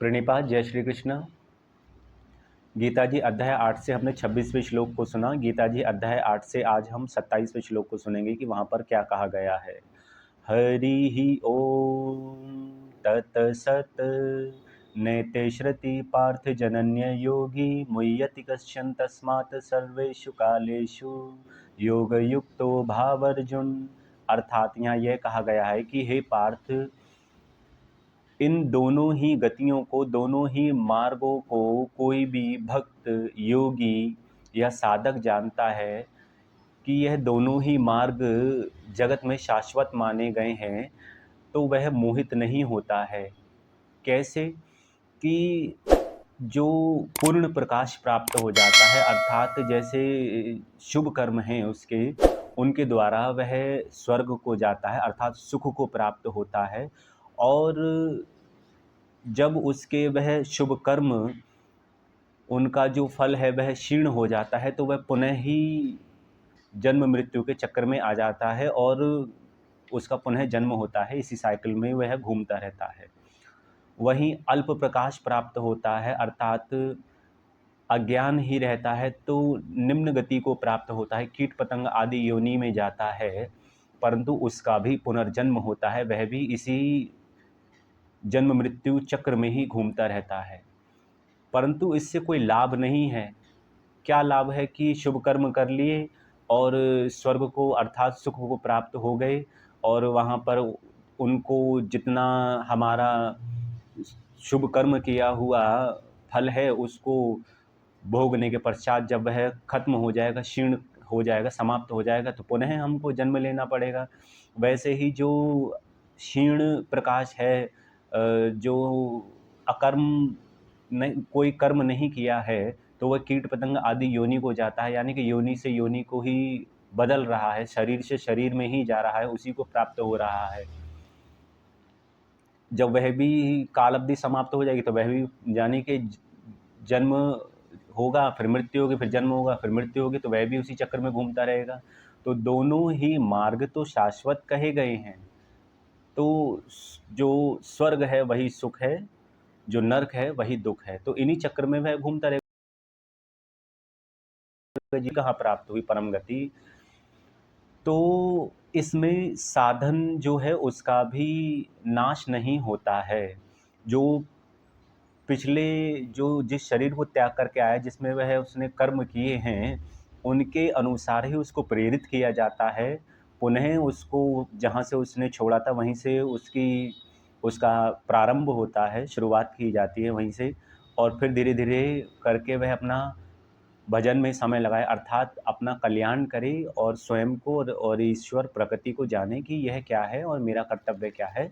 प्रणिपात। जय श्री कृष्ण। गीता जी अध्याय 8 से हमने 26वें श्लोक को सुना। गीता जी अध्याय 8 से आज हम 27वें श्लोक को सुनेंगे कि वहाँ पर क्या कहा गया है। हरि ही ओम तत्सत। नैते श्रुति पार्थ जनन्य योगी मुह्यति कश्चन तस्मात् सर्वेषु कालेषु योग युक्तो भावर्जुन। अर्थात यहाँ यह कहा गया है कि हे पार्थ, इन दोनों ही गतियों को, दोनों ही मार्गों को कोई भी भक्त, योगी या साधक जानता है कि यह दोनों ही मार्ग जगत में शाश्वत माने गए हैं, तो वह मोहित नहीं होता है। कैसे? कि जो पूर्ण प्रकाश प्राप्त हो जाता है, अर्थात जैसे शुभ कर्म हैं उसके, उनके द्वारा वह स्वर्ग को जाता है, अर्थात सुख को प्राप्त होता है। और जब उसके वह शुभ कर्म, उनका जो फल है वह क्षीण हो जाता है, तो वह पुनः ही जन्म मृत्यु के चक्कर में आ जाता है और उसका पुनः जन्म होता है। इसी साइकिल में वह घूमता रहता है। वहीं अल्प प्रकाश प्राप्त होता है, अर्थात अज्ञान ही रहता है, तो निम्न गति को प्राप्त होता है, कीट पतंग आदि योनि में जाता है, परंतु उसका भी पुनर्जन्म होता है। वह भी इसी जन्म मृत्यु चक्र में ही घूमता रहता है, परंतु इससे कोई लाभ नहीं है। क्या लाभ है कि शुभ कर्म कर लिए और स्वर्ग को, अर्थात सुख को प्राप्त हो गए, और वहाँ पर उनको जितना हमारा शुभ कर्म किया हुआ फल है उसको भोगने के पश्चात जब वह खत्म हो जाएगा, क्षीण हो जाएगा, समाप्त हो जाएगा, तो पुनः हमको जन्म लेना पड़ेगा। वैसे ही जो क्षीण प्रकाश है, जो अकर्म नहीं, कोई कर्म नहीं किया है, तो वह कीट पतंग आदि योनि को जाता है, यानी कि योनि से योनि को ही बदल रहा है, शरीर से शरीर में ही जा रहा है, उसी को प्राप्त हो रहा है। जब वह भी काल अवधि समाप्त हो जाएगी तो वह भी, यानी कि जन्म होगा, फिर मृत्यु होगी, फिर जन्म होगा, फिर मृत्यु होगी, तो वह भी उसी चक्कर में घूमता रहेगा। तो दोनों ही मार्ग तो शाश्वत कहे गए हैं। तो जो स्वर्ग है वही सुख है, जो नरक है वही दुख है, तो इन्हीं चक्र में वह घूमता रहेगा। जी कहाँ प्राप्त हुई परम गति? तो इसमें साधन जो है उसका भी नाश नहीं होता है। जो पिछले, जो जिस शरीर को त्याग करके आया, जिसमें वह उसने कर्म किए हैं, उनके अनुसार ही उसको प्रेरित किया जाता है। पुनः उसको जहाँ से उसने छोड़ा था वहीं से उसका प्रारंभ होता है, शुरुआत की जाती है वहीं से, और फिर धीरे धीरे करके वह अपना भजन में समय लगाए, अर्थात अपना कल्याण करे और स्वयं को और ईश्वर प्रकृति को जाने कि यह क्या है और मेरा कर्तव्य क्या है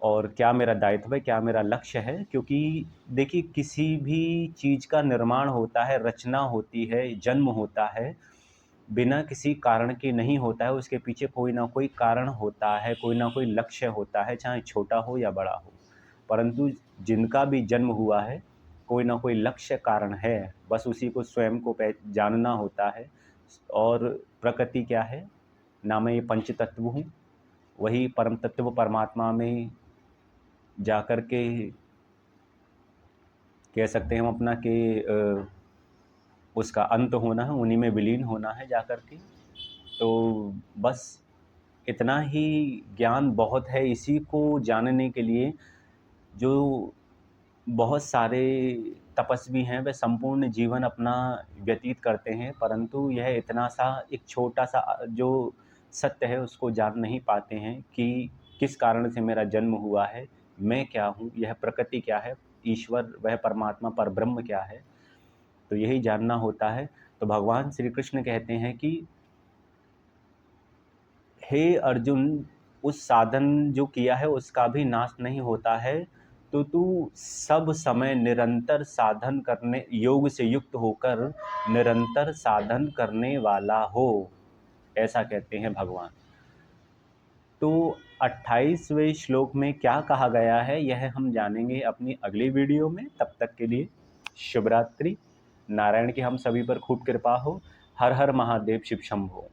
और क्या मेरा दायित्व है, क्या मेरा लक्ष्य है। क्योंकि देखिए, किसी भी चीज़ का निर्माण होता है, रचना होती है, जन्म होता है, बिना किसी कारण के नहीं होता है। उसके पीछे कोई ना कोई कारण होता है, कोई ना कोई लक्ष्य होता है, चाहे छोटा हो या बड़ा हो। परंतु जिनका भी जन्म हुआ है, कोई ना कोई लक्ष्य कारण है, बस उसी को स्वयं को जानना होता है। और प्रकृति क्या है? ना मैं ये पंच तत्व हूँ, वही परम तत्व परमात्मा में जाकर के कह सकते हैं हम अपना कि उसका अंत होना है, उन्हीं में विलीन होना है जाकर के। तो बस इतना ही ज्ञान बहुत है। इसी को जानने के लिए जो बहुत सारे तपस्वी हैं वह संपूर्ण जीवन अपना व्यतीत करते हैं, परंतु यह इतना सा एक छोटा सा जो सत्य है उसको जान नहीं पाते हैं कि किस कारण से मेरा जन्म हुआ है, मैं क्या हूँ, यह प्रकृति क्या है, ईश्वर वह परमात्मा पर ब्रह्म क्या है। तो यही जानना होता है। तो भगवान श्री कृष्ण कहते हैं कि हे अर्जुन, उस साधन जो किया है उसका भी नाश नहीं होता है, तो तू सब समय निरंतर साधन करने, योग से युक्त होकर निरंतर साधन करने वाला हो, ऐसा कहते हैं भगवान। तो 28वें श्लोक में क्या कहा गया है यह हम जानेंगे अपनी अगली वीडियो में। तब तक के लिए शुभ रात्रि। नारायण की हम सभी पर खूब कृपा हो। हर हर महादेव, शिव शंभो।